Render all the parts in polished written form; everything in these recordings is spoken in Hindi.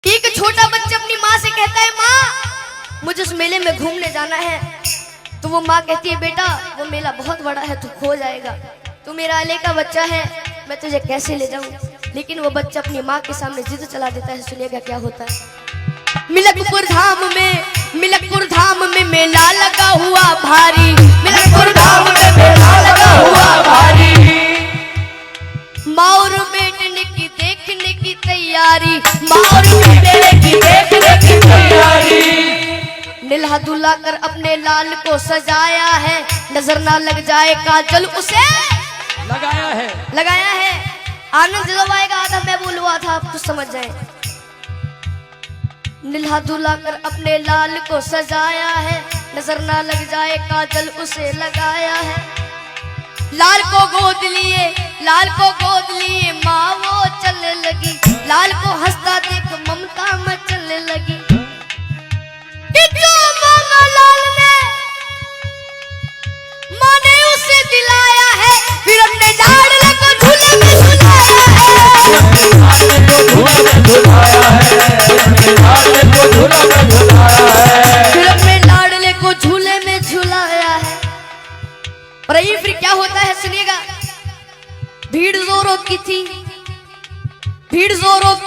एक छोटा बच्चा अपनी माँ से कहता है, माँ मुझे उस मेले में घूमने जाना है। तो वो माँ कहती है, बेटा वो मेला बहुत बड़ा है, तू खो जाएगा, तू मेरा अले का बच्चा है, मैं तुझे कैसे ले जाऊं। लेकिन वो बच्चा अपनी माँ के सामने जिद चला देता है। सुनिएगा क्या होता है। मिलकपुर धाम में मेला लगा हुआ भारी, मिलकपुर धाम में मेला लगा हुआ भारी। माँ और बेटने की देखने की तैयारी, माँ और बेटने की देखने की तैयारी। नीला दूल्हा कर अपने लाल को सजाया है, नजर ना लग जाए काजल उसे लगाया है। आनंद जब आएगा आधा मैं बोलूआ था, आप तो समझ जाए। नीला दूल्हा कर अपने लाल को सजाया है, नजर ना लग जाए काजल उसे लगाया है। लाल को गोद लिए माँ वो चलने लगी, लाल को हंसता देख ममता मचलने लगी। लाल ने माँ ने उसे दिलाया है, फिर अपने लाडले को झूले में झुलाया है। और ये फिर क्या होता है सुनिएगा। भीड़ जोरों की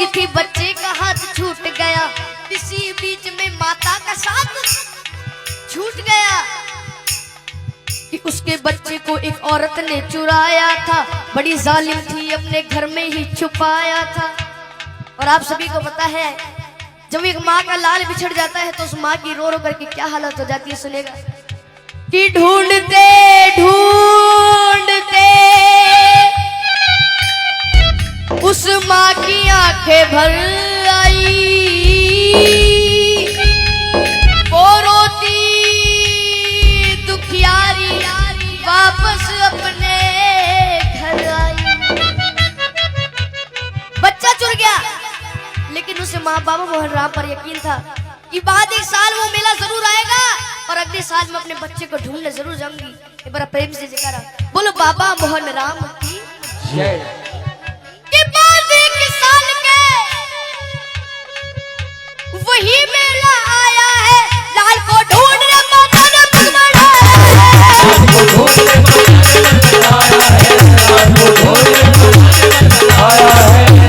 थी, बच्चे का हाथ छूट गया, इसी बीच में माता का साथ छूट गया कि उसके बच्चे को एक औरत ने चुराया था, बड़ी जालिम थी, अपने घर में ही छुपाया था। और आप सभी को पता है, जब एक माँ का लाल बिछड़ जाता है तो उस माँ की रो रो करके क्या हालत हो जाती है। सुनेगा कि ढूंढते उस माँ की आंखें भर आई, वो रोती दुखियारी वापस अपने घर आई। बच्चा चुर गया, लेकिन उसे माँ बाबा मोहन राम पर यकीन था कि बाद एक साल वो मेला जरूर आएगा और अगले साल मैं अपने बच्चे को ढूंढने जरूर जाऊंगी। एक बार प्रेम से जयकारा बोलो बाबा मोहन राम की जय। के बाद एक साल के वही मेला आया है, लाल को ढूंढने माता ने पग बढ़ाया है,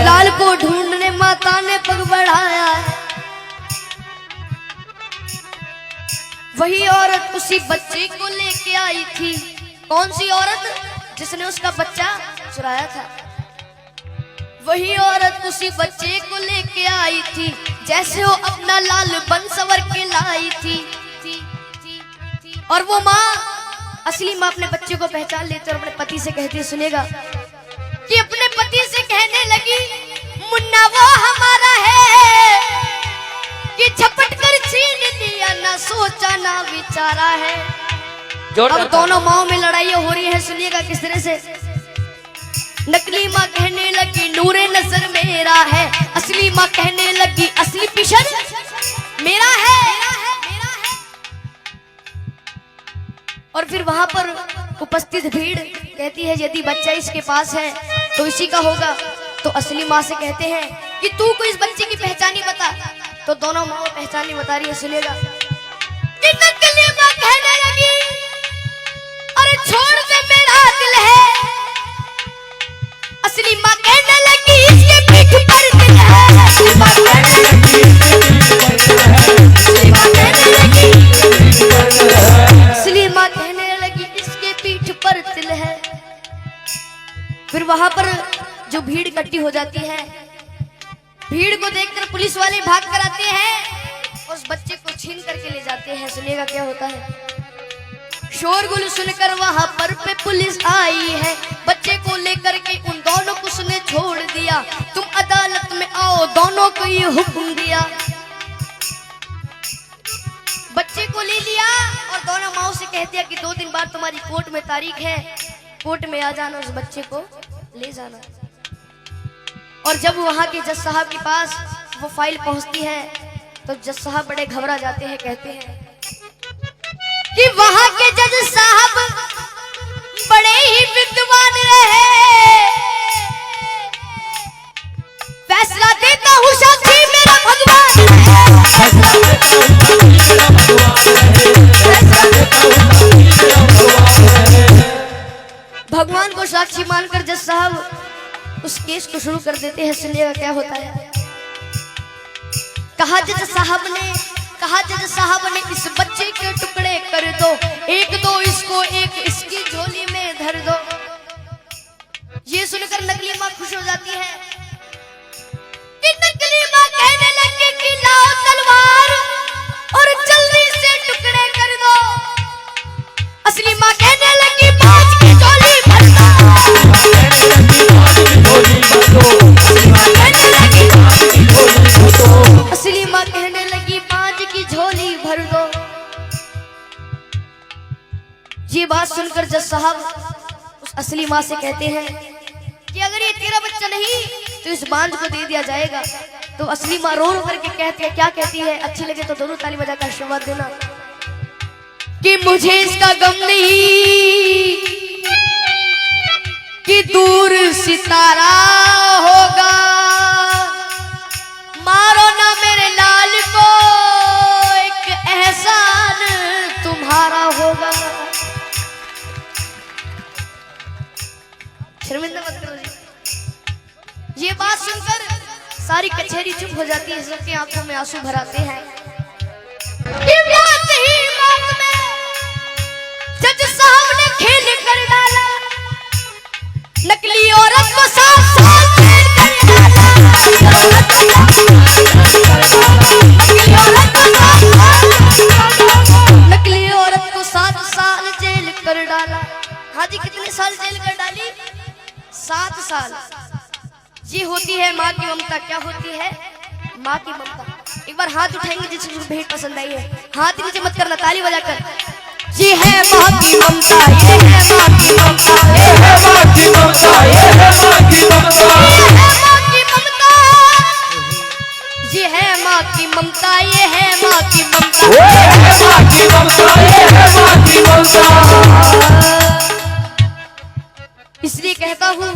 लाल को ढूंढने माता ने पग बढ़ाया है। वही औरत उसी बच्चे को लेके आई थी। कौन सी औरत? जिसने उसका बच्चा चुराया था। वही औरत उसी बच्चे को लेके आई थी, जैसे वो अपना लाल बन सवर के लाई थी। और वो माँ, असली माँ, अपने बच्चे को पहचान लेती और अपने पति से कहती, सुनेगा कि अपने पति से कहने लगी, मुन्ना वो हमारा है कि झपट कर छीन लिया, ना सोचा ना विचारा है। अब दोनों माओ में लड़ाइयां हो रही है। सुनिएगा किस तरह से। नकली माँ कहने लगी नूरे नजर मेरा है, असली माँ कहने लगी असली पिशन मेरा है। और फिर वहां पर उपस्थित भीड़ कहती है, यदि बच्चा इसके पास है तो इसी का होगा। तो असली माँ से कहते हैं कि तू को इस बच्चे की पहचानी बता। तो दोनों माँ पहचानी बता रही है। सुनेगा कि नकली माँ कहने लगी, अरे छोड़ दे मेरा दिल है। असली माँ कहने लगी, इसके पीठ पर दिल है। असली माँ कहने लगी, इसके पीठ पर दिल है। फिर वहां पर जो भीड़ इकट्ठी हो जाती है, भीड़ को देखकर पुलिस वाले भाग कर आते हैं, उस बच्चे को छीन करके ले जाते हैं। सुनिएगा क्या होता है। शोरगुल सुनकर वहां पर पे पुलिस आई है, बच्चे को लेकर के उन दोनों को उसने छोड़ दिया। तुम अदालत में आओ, दोनों को ये हुक्म दिया। बच्चे को ले लिया और दोनों माओ से कह दिया कि 2 दिन बाद तुम्हारी कोर्ट में तारीख है, कोर्ट में आ जाना, उस बच्चे को ले जाना। और जब वहां के जज साहब के पास वो फाइल पहुंचती है तो जज साहब बड़े घबरा जाते हैं। कहते हैं कि वहां के जज साहब बड़े ही विद्वान रहे, फैसला देता हूं साथी मेरा भगवान। इसको शुरू कर देते हैं, सुनिएगा क्या होता है। कहा जज साहब ने इस बच्चे के टुकड़े कर दो, एक दो इसको एक इसकी झोली में धर दो। ये सुनकर नकली माँ खुश हो जाती है कि नकली माँ कहने लगी कि लाओ तलवार और जल्दी से टुकड़े कर दो। असली माँ कहने लगी बाज की झोली भर दो। असली माँ कहने लगी बाज की झोली भर दो। ये बात सुनकर जज साहब उस असली माँ से कहते हैं कि अगर ये तेरा बच्चा नहीं तो इस बांझ को दे दिया जाएगा। तो असली माँ रो रो करके कहती है, क्या कहती है, अच्छी लगे तो दोनों ताली बजाकर आशीर्वाद देना कि मुझे इसका गम नहीं कि दूर सितारा होगा, मारो ना मेरे लाल को, एक एहसान तुम्हारा होगा। शर्मिंदा मत करो जी। ये बात सुनकर सारी कचहरी चुप हो जाती है, सबकी आंखों में आंसू भर आते हैं। जज साहब ने खेल कर डाला, नकली औरत को 7 साल जेल कर डाला। नकली औरत को 7 साल जेल कर डाला। हाँ जी, कितने साल जेल कर डाली? 7 साल। ये होती है माँ की ममता। क्या होती है माँ की ममता? एक बार हाथ उठाएंगे जिसको भेंट पसंद आई है, हाथ नीचे मत करना, ताली बजाकर। ये है माँ की ममता, ये है माँ की ममता, ये है माँ की ममता, ये है माँ की ममता, ये है माँ की ममता, ये है माँ की ममता, ये है माँ की ममता, ये है माँ की ममता। इसलिए कहता हूँ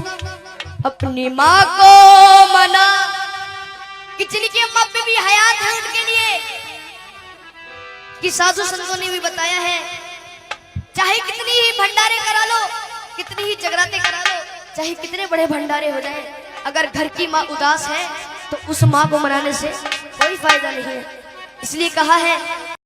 अपनी माँ को मना कि जिनकी अम्मा पे भी हयात है उनके लिए, कि साधु संतों ने भी बताया है चाहे कितनी ही भंडारे करा लो, कितनी ही जगराते करा लो, चाहे कितने बड़े भंडारे हो जाए, अगर घर की माँ उदास है तो उस माँ को मनाने से कोई फायदा नहीं है। इसलिए कहा है